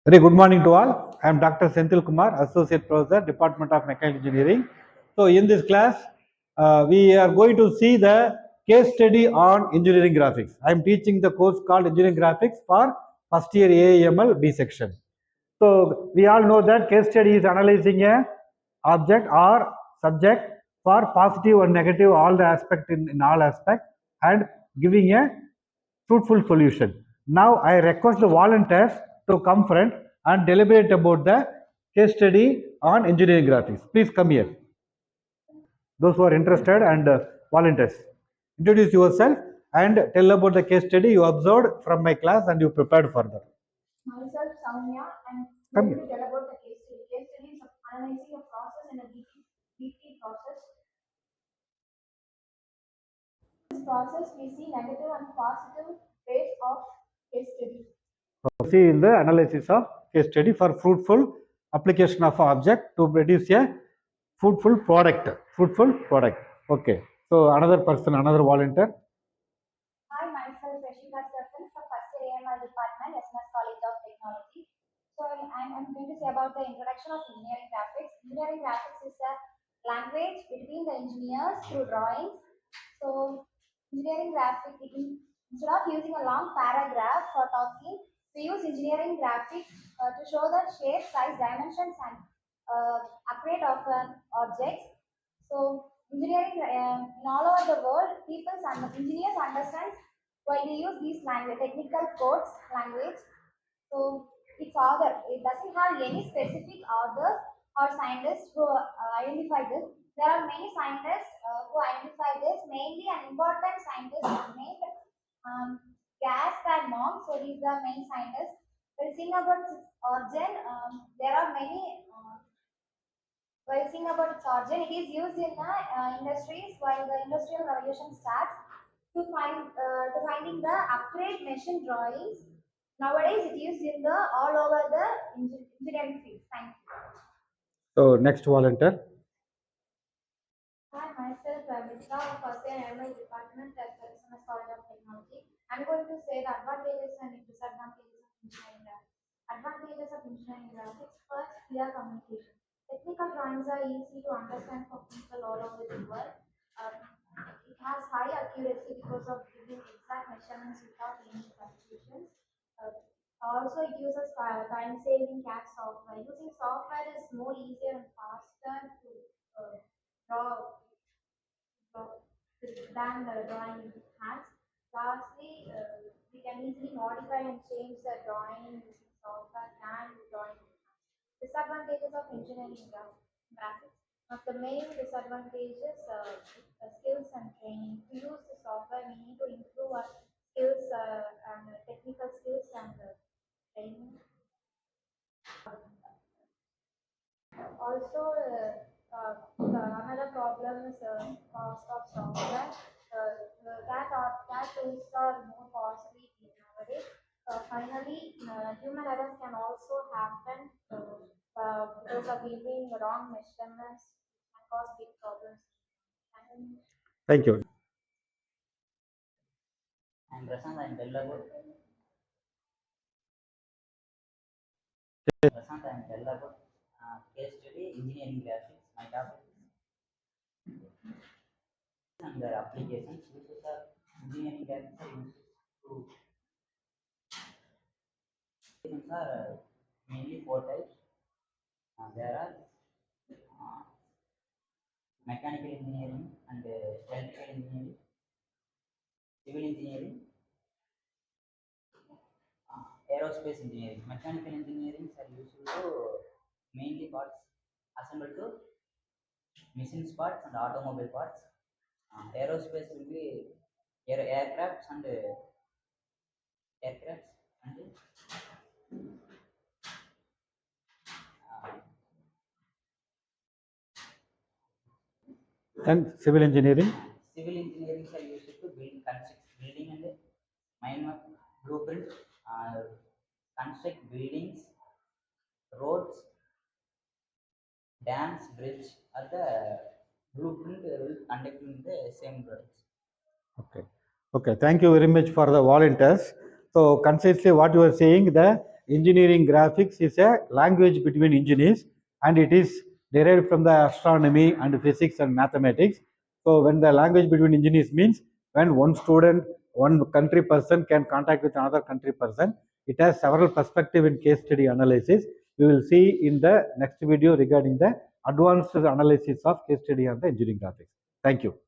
Very good morning to all. I am Dr.C.Senthilkumar, Associate Professor, Department of Mechanical Engineering. So, in this class, we are going to see the case study on engineering graphics. I am teaching the course called Engineering Graphics for first year AAML B section. So, we all know that case study is analyzing a object or subject for positive and negative all the aspect in all aspects and giving a fruitful solution. Now I request the volunteers to come front and deliberate about the case study on engineering graphics. Please come here. Those who are interested and volunteers. Introduce yourself and tell about the case study you observed from my class and you prepared further. Myself, Soumya, and going to tell about the case study. Case study is analyzing a process in a BP process. In this process, we see negative and positive ways of case study. See in the analysis of case study for fruitful application of object to produce a fruitful product. Fruitful product. Okay. So another person, another volunteer. Hi, myself, Rashida Safin from first year AML department, SNS College of Technology. So I'm going to say about the introduction of engineering graphics. Engineering graphics is a language between the engineers through drawings. So engineering graphics, instead of using a long paragraph for talking, we use engineering graphics to show the shape, size, dimensions, and upgrade of an objects. So engineering in all over the world, people and engineers understand why they use these language, technical codes language. So it's other. It doesn't have any specific authors or scientists who identify this. There are many scientists who identify this. Mainly, an important scientist named Gas and Mom. So he's the main scientist. We'll sing about its origin. There are many. While seeing about its origin, it is used in industries while the industrial revolution starts to finding the upgrade machine drawings. Nowadays, it is used in the all over the engineering field. Thank you. So next volunteer. Hi, myself, Mitra, first year MI department at the SNS College of Technology. I'm going to say the advantages and disadvantages of engineering graphics. Advantages of engineering graphics. First, clear communication. Technical drawings are easy to understand for people all over the world. Um, it has high accuracy because of giving exact measurements without any fluctuations. Also, it uses time-saving CAD software. Using software is more easier and faster to draw than drawing in hands. Lastly, we can easily modify and change the drawing using software than drawing in hands. Disadvantages of engineering graphics. One of the main disadvantages skills and training. To use the software, we need to improve our skills and technical skills and training. Also, another problem is cost of software. That tools are more costly nowadays. Finally, human errors can also happen because of giving wrong measurements and cause big problems. Thank you. I'm Prashant. I'm tell about case study engineering graphics. My topic is and their applications. Uses of engineering graphics are used to applications are mainly four types. There are uh, mechanical engineering and electrical engineering, civil engineering, aerospace engineering. Mechanical engineering are used to mainly parts assembled to machines parts and automobile parts. Aerospace will be aircrafts and aircrafts And civil engineering. Civil engineering are used to construct building and mind map blueprint, construct buildings, roads, dams, bridge are the blueprint will conducting the same roads. Okay. Okay. Thank you very much for the volunteers. So concisely what you are saying, the engineering graphics is a language between engineers, and it is derived from the astronomy and physics and mathematics. So when the language between engineers means when one student, one country person can contact with another country person. It has several perspective in case study analysis. We will see in the next video regarding the advanced analysis of case study on the engineering graphics. Thank you.